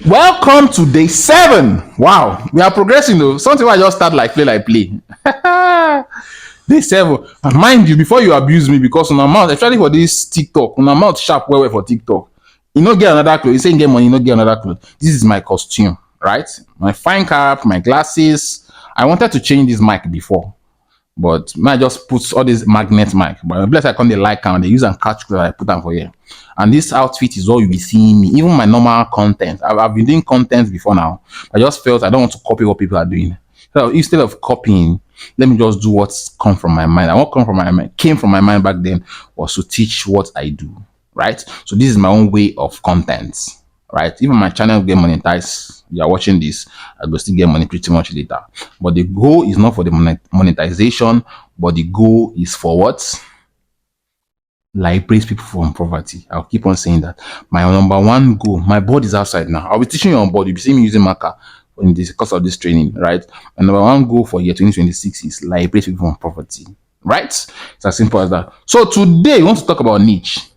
Welcome to day 7. Wow, we are progressing though. Something I just start like play. Day 7. And mind you, before you abuse me, because on amount, especially for this TikTok, on amount sharp well for TikTok. You no get another clothes. You say you get money, you no get another clothes. This is my costume, right? My fine cap, my glasses. I wanted to change this mic before. But I just put all this magnet mic. But bless I come the like and they use and catch clothes I put them for here. And this outfit is all you'll be seeing me. Even my normal content. I've been doing content before now. I just felt I don't want to copy what people are doing. So instead of copying, let me just do what's come from my mind. And what came from my mind back then was to teach what I do. Right? So this is my own way of content. Right? Even my channel get monetized. You are watching this, I will still get money pretty much later. But the goal is not for the monetization, but the goal is for what? Liberate people from poverty. I'll keep on saying that. My number one goal, my board is outside now. I'll be teaching you on board. You'll be seeing me using marker in this course of this training, right? My number one goal for year 2026 is liberate people from poverty, right? It's as simple as that. So today we want to talk about niche.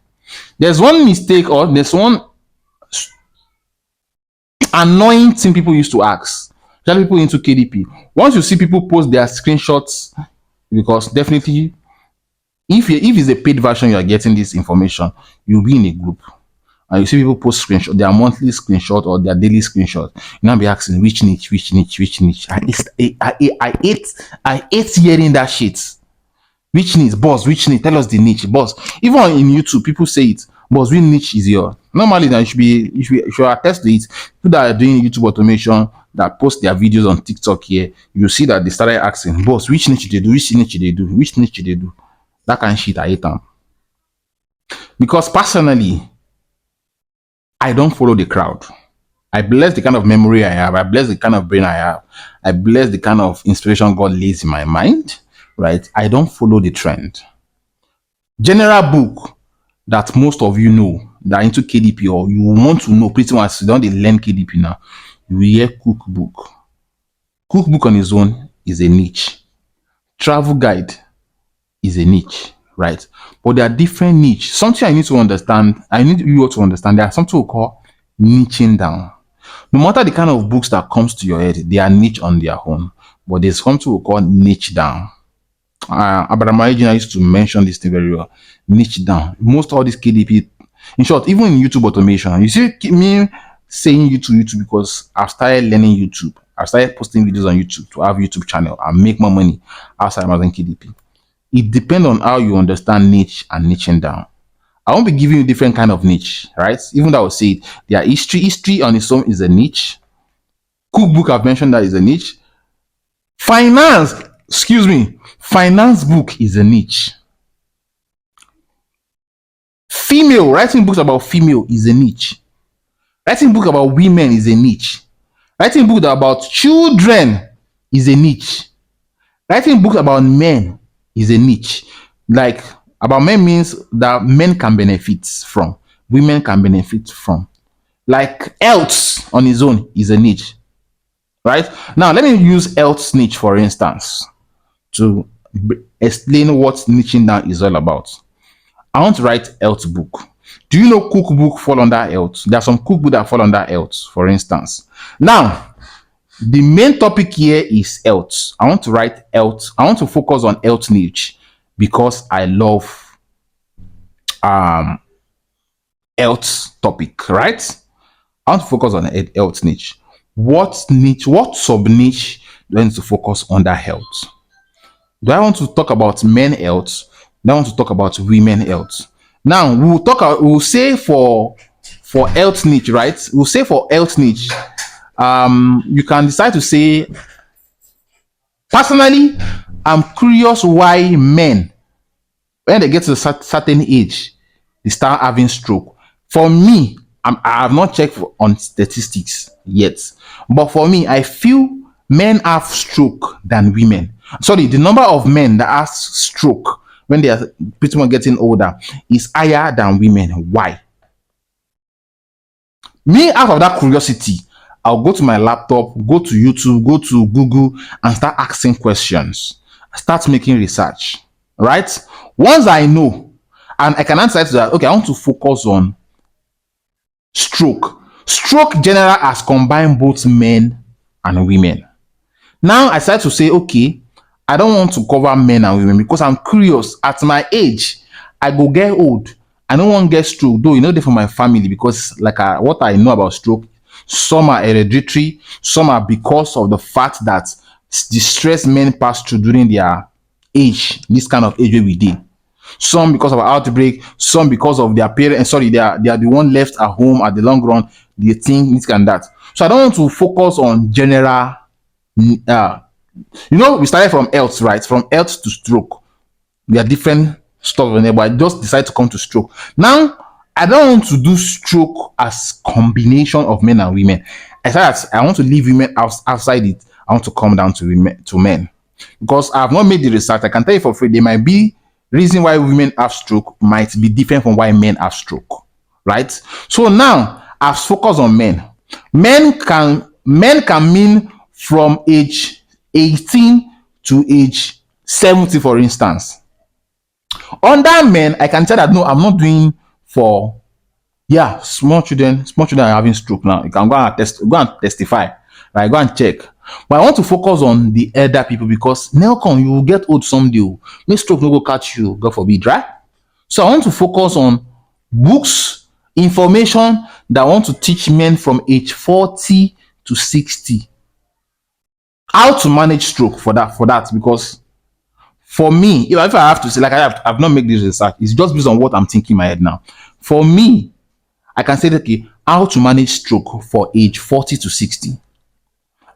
There's one mistake or there's one annoying thing people used to ask, especially people into KDP. Once you see people post their screenshots, because definitely if it's a paid version you are getting this information, you'll be in a group and you see people post screenshot, their monthly screenshot or their daily screenshot. You now be asking which niche. I hate hearing that shit. Which niche, boss? Which niche? Tell us the niche, boss. Even in YouTube, people say it. Boss, which niche is your? Normally, then you should attest to it. People that are doing YouTube automation that post their videos on TikTok here, you see that they started asking, boss, which niche they do? Which niche they do? Which niche they do? That kind of shit I hate them. Because personally, I don't follow the crowd. I bless the kind of memory I have. I bless the kind of brain I have. I bless the kind of inspiration God lays in my mind. Right? I don't follow the trend. General book that most of you know that are into KDP or you want to know pretty much, you don't learn KDP now. You will hear cookbook. Cookbook on its own is a niche. Travel guide is a niche, right? But there are different niche. Something I need to understand, I need you all to understand, there are something we call niching down. No matter the kind of books that comes to your head, they are niche on their own. But there's something we call niche down. Abraham used to mention this thing very well. Niche down. Most all these KDP, in short, even in YouTube automation, you see me saying YouTube because I've started learning YouTube. I've started posting videos on YouTube to have YouTube channel and make more money outside Amazon KDP. It depends on how you understand niche and niching down. I won't be giving you different kind of niche, right? Even though I would say it, their history on its own is a niche. Cookbook, I've mentioned that is a niche. Finance book is a niche. Female, writing books about female is a niche. Writing book about women is a niche. Writing book about children is a niche. Writing books about men is a niche. Like about men means that men can benefit from, women can benefit from. Like health on its own is a niche. Right? Now let me use health niche for instance to explain what niching down is all about. I want to write health book. Do you know cookbook fall under health? There are some cookbook that fall under health, for instance. Now, the main topic here is health. I want to write health. I want to focus on health niche because I love health topic, right? I want to focus on health niche. What sub niche do I need to focus on that health? Do I want to talk about men health? Do I want to talk about women health? Now we'll say for health niche, right? We'll say for health niche, you can decide to say, personally, I'm curious why men, when they get to a certain age, they start having stroke. For me, I have not checked on statistics yet, but for me, I feel men have stroke than women. Sorry, the number of men that have stroke when they are pretty much getting older is higher than women. Why? Me, out of that curiosity, I'll go to my laptop, go to YouTube, go to Google, and start asking questions. Start making research. Right? Once I know, and I can answer to that, okay, I want to focus on stroke. Stroke general has combined both men and women. Now I start to say, okay, I don't want to cover men and women because I'm curious. At my age, I go get old. I don't want to get stroke, though you know they for my family because like what I know about stroke, some are hereditary, some are because of the fact that the stress men pass through during their age, this kind of age where we did. Some because of outbreak, some because of their parents. Sorry, they are the one left at home at the long run. They think this and that. So I don't want to focus on general. Uh, we started from health, right? From health to stroke. There are different stuff in there, but I just decided to come to stroke. Now, I don't want to do stroke as combination of men and women. I said that I want to leave women outside it. I want to come down to women, to men because I have not made the research. I can tell you for free, there might be reason why women have stroke might be different from why men have stroke, right? So now I've focused on men. Men can mean from age 18 to age 70, for instance. Under men, I can tell that no, I'm not doing for small children. Small children are having stroke now. You can go and testify, right? Go and check. But I want to focus on the elder people because Nelcon, you will get old someday. May stroke no go catch you, God forbid, right? So I want to focus on books, information that I want to teach men from age 40 to 60 how to manage stroke for that because for me, if I have to say, like I've not made this research, it's just based on what I'm thinking in my head now. For me, I can say that okay, how to manage stroke for age 40 to 60.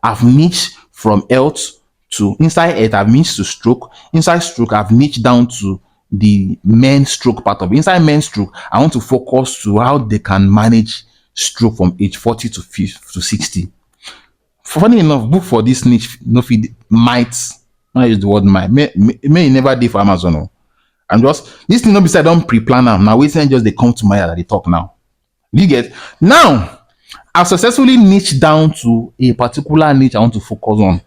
I've niched from health to inside health, I've niched to stroke. Inside stroke, I've niched down to the men stroke part of it. Inside men stroke, I want to focus to how they can manage stroke from age 40 to 60. Funny enough, book for this niche no fit might not use the word might may never did for Amazon. Oh. I'm just this thing no be say I don't pre-plan am. Now waiting just they come to my head that they talk now. You get now I've successfully niched down to a particular niche I want to focus on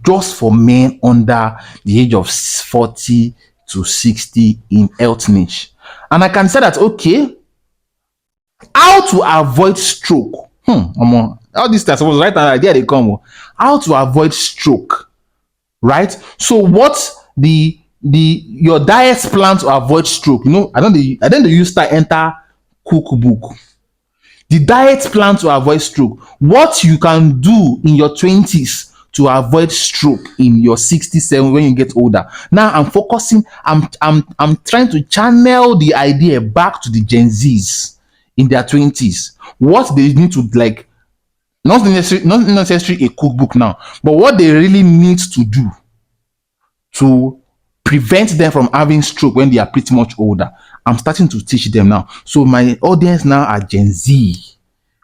just for men under the age of 40 to 60 in health niche. And I can say that okay, how to avoid stroke. All these things I suppose right now idea they come. How to avoid stroke, right? So what your diet plan to avoid stroke? I don't use that enter cookbook. The diet plan to avoid stroke. What you can do in your 20s to avoid stroke in your 67 when you get older. Now I'm focusing. I'm trying to channel the idea back to the Gen Zs in their 20s. What they need to like. Not necessarily a cookbook now, but what they really need to do to prevent them from having stroke when they are pretty much older. I'm starting to teach them now. So my audience now are Gen Z,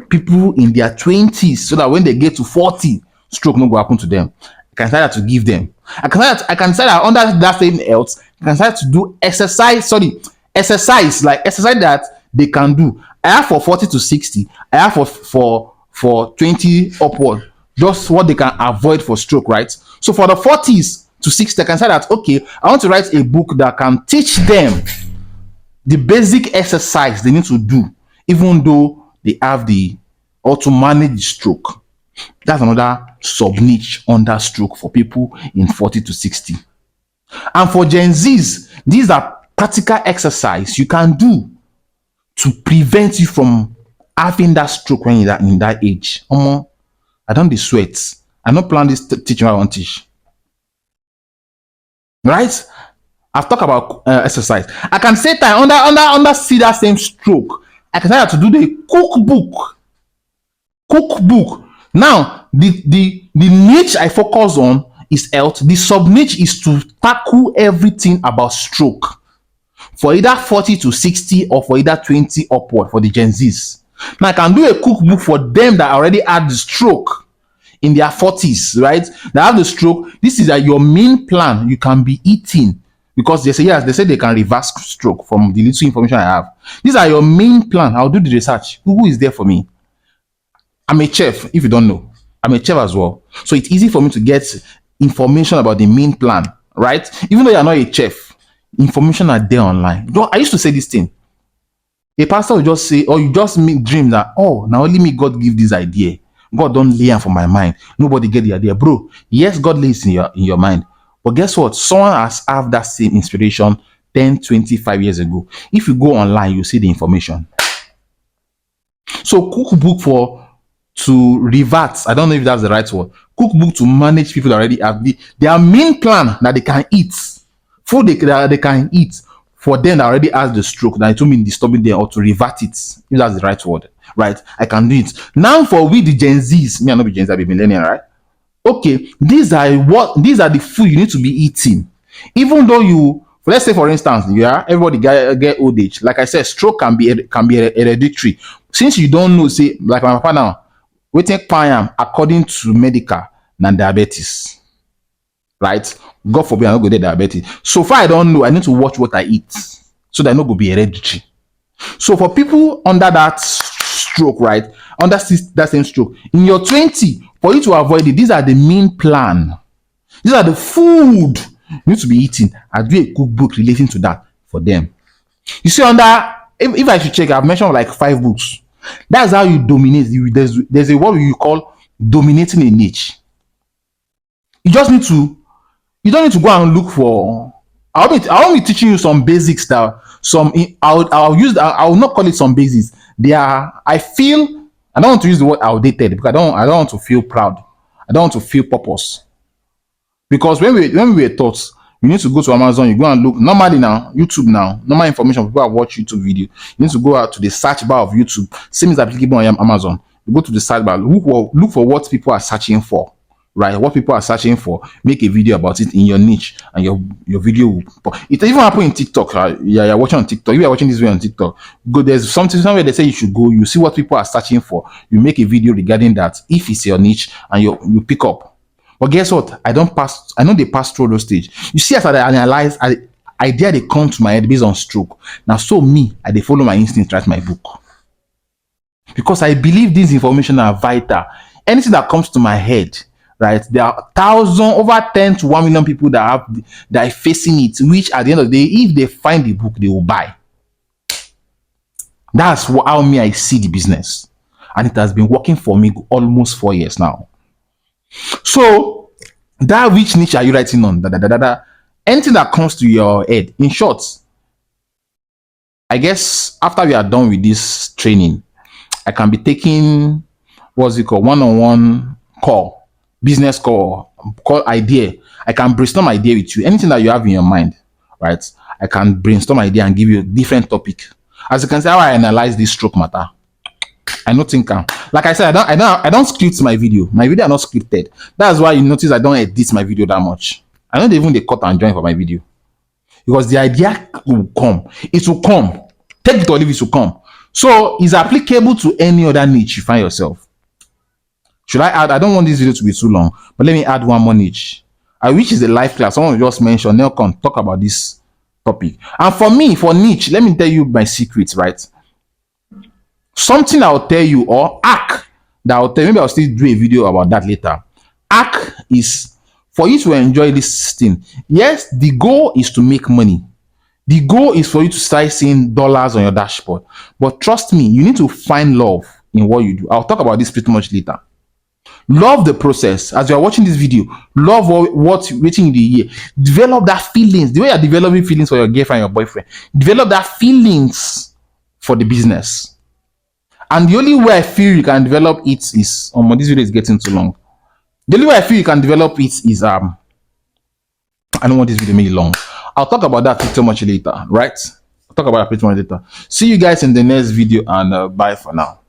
people in their 20s, so that when they get to 40, stroke no go happen to them. I can start to give them. I can start that under that same health. I can start to do exercise that they can do. I have for 40 to 60. I have for 20 upward, just what they can avoid for stroke, right? So for the 40s to 60, I can say that okay, I want to write a book that can teach them the basic exercise they need to do, even though they have or to manage the stroke. That's another sub niche under stroke for people in 40 to 60. And for Gen Zs, these are practical exercise you can do to prevent you from having that stroke when you're in that age. I don't be sweat. I don't plan this teaching I want to teach. Right? I've talked about exercise. I can say time under see that same stroke. I can start to do the cookbook. Now the niche I focus on is health. The sub niche is to tackle everything about stroke for either 40 to 60 or for either 20 upward for the Gen Zs. Now I can do a cookbook for them that already had the stroke in their 40s, right? They have the stroke. This is your main plan. You can be eating because they say they can reverse stroke from the little information I have. These are your main plan. I'll do the research. Google is there for me. I'm a chef, if you don't know. I'm a chef as well. So it's easy for me to get information about the main plan, right? Even though you're not a chef, information are there online. I used to say this thing. A pastor will just say, or you just make dream that, oh, now only me God give this idea. God don't lay am for my mind. Nobody get the idea. Bro, yes, God lays in your mind. But guess what? Someone has have that same inspiration 10, 25 years ago. If you go online, you see the information. So cookbook for to revert, I don't know if that's the right word. Cookbook to manage people that already have their main plan that they can eat. Food that they can eat for them that already has the stroke, that it will mean disturbing them, or to revert it, if that's the right word. Right? I can do it. Now for we the Gen Zs, me I not be Gen Z, I be millennial, right? Okay, these are the food you need to be eating. Even though you, let's say for instance, yeah, everybody get old age. Like I said, stroke can be hereditary. Since you don't know, say like my papa now, we take payam according to medical than diabetes, right? God forbid I not go get diabetes. So far I don't know, I need to watch what I eat so that I not go be hereditary. So for people under that stroke, right, under that same stroke, in your 20, for you to avoid it, these are the main plan. These are the food you need to be eating. I do a cookbook relating to that for them. You see, under if I should check, I've mentioned like 5 books. That's how you dominate. There's a word you call dominating a niche. You just need to. You don't need to go and look for. I'll be teaching you some basics that some. I'll not call it some basics. They are. I feel. I don't want to use the word outdated because I don't want to feel proud. I don't want to feel purpose. Because when we were taught, you need to go to Amazon, you go and look. Normally now, YouTube now, normal information, people have watched YouTube video. You need to go out to the search bar of YouTube. Same is applicable on Amazon. You go to the search bar, look for what people are searching for. Right, what people are searching for, make a video about it in your niche, and your video will. It even happen in TikTok. Right? Yeah, you're watching on TikTok. You are watching this video on TikTok. Go, there's something somewhere they say you should go. You see what people are searching for. You make a video regarding that. If it's your niche, and you pick up. But guess what? I know they pass through those stage. You see, as I analyze, idea they come to my head based on stroke. Now, so me, they follow my instinct, write my book, because I believe these information are vital. Anything that comes to my head. Right, there are over 10 to 1 million people that are facing it, which at the end of the day, if they find the book, they will buy. That's how me I see the business, and it has been working for me almost 4 years now. So, that which niche are you writing on? Anything that comes to your head. In short, I guess after we are done with this training, I can be taking what's it called, one-on-one call. Business call idea. I can brainstorm idea with you. Anything that you have in your mind, right? I can brainstorm idea and give you a different topic. As you can see, how I analyze this stroke matter. I don't think like I said, I don't script my video. My video are not scripted. That's why you notice I don't edit my video that much. I don't even cut and join for my video, because the idea will come. It will come. Take it or leave it, will come. So it's applicable to any other niche you find yourself. Should I add? I don't want this video to be too long, but let me add one more niche. Which is a live class. Someone just mentioned, Nelcon, talk about this topic. And for me, for niche, let me tell you my secret, right? Something I'll tell you, or hack that I'll tell you, maybe I'll still do a video about that later. Hack is for you to enjoy this thing. Yes, the goal is to make money. The goal is for you to start seeing dollars on your dashboard. But trust me, you need to find love in what you do. I'll talk about this pretty much later. Love the process. As you are watching this video, love what's waiting in the year. Develop that feelings. The way you're developing feelings for your girlfriend, your boyfriend. Develop that feelings for the business. And the only way I feel you can develop it is, this video is getting too long. The only way I feel you can develop it is I don't want this video to be long. I'll talk about that pretty much later, right? I'll talk about that pretty much later. See you guys in the next video, and bye for now.